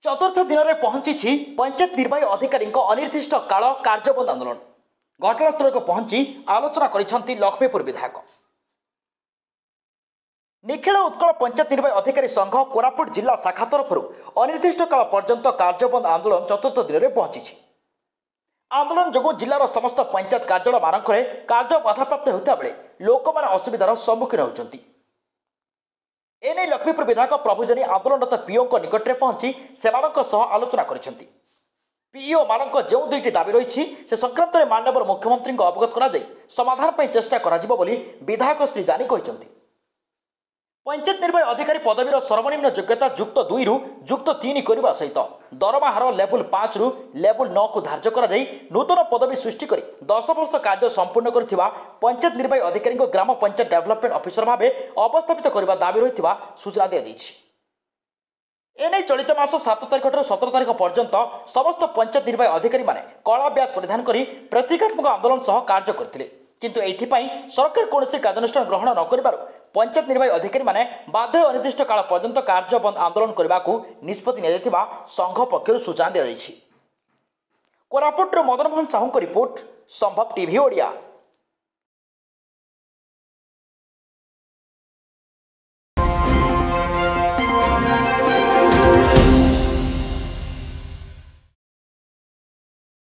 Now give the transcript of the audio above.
चतुर्थ दिन में पहुंची पंचायत निर्वाही अधिकारी अनिर्दिष्ट काल कार्यबंद आंदोलन। घटनास्थल को पहुंची आलोचना कर लक्ष्मीपुर विधायक। निखिल उत्कल पंचायत निर्वाही अधिकारी संघ कोरापुट जिला शाखा तरफ अनिर्दिष्ट काल पर्यंत कार्यबंद आंदोलन चतुर्थ दिन में पहुंची। आंदोलन जो जिलार समस्त पंचायत कार्यालय मानक कार्य बाधाप्राप्त होता बेले लोक मैंने असुविधार सम्मुखीन होती। एने लक्ष्मीपुर विधायक प्रभुजनी आंदोलनरत पीओ निकट में पहुंची सेमानों आलोचना करिसेंती। पीओ मानक जो दुईटी दाबी रही से संक्रांत में माननीय मुख्यमंत्री अवगत करा समाधान पर चेष्टा करा बोली विधायक श्री जानी कहते। पंचायत निर्वाही अधिकारी पदवीर सर्वनिम्न योग्यता युक्त 2 रु युक्त 3 करने सहित दरमा हार लेवल 5 रु लेवल 9 को धार्य कर नूतन पदवी सृष्टि कर 10 वर्ष कार्य संपूर्ण कर पंचायत निर्वाही अधिकारी ग्राम पंचायत डेवलपमेंट ऑफिसर भाव अवस्थापित करने दाबी रही सूचना दी। एने चलित मास 7 तारिख 17 तारिख पर्यंत समस्त पंचायत निर्वाही अधिकारी माने कला ब्याज परिधान कर प्रतीकात्मक आंदोलन सह कार्य करते, किंतु एथिपाई सरकार कौन कार्यानुष्ठान ग्रहण न कर पंचायत निर्वाही अधिकारी माने बाध्य अनिर्दिष्ट काल पर्यंत कार्य बंद आंदोलन करने को निष्पत्ति निया संघ पक्षर सूचना दी। कोरापुट मदन मोहन साहू रिपोर्ट, संभव टीवी ओडिया।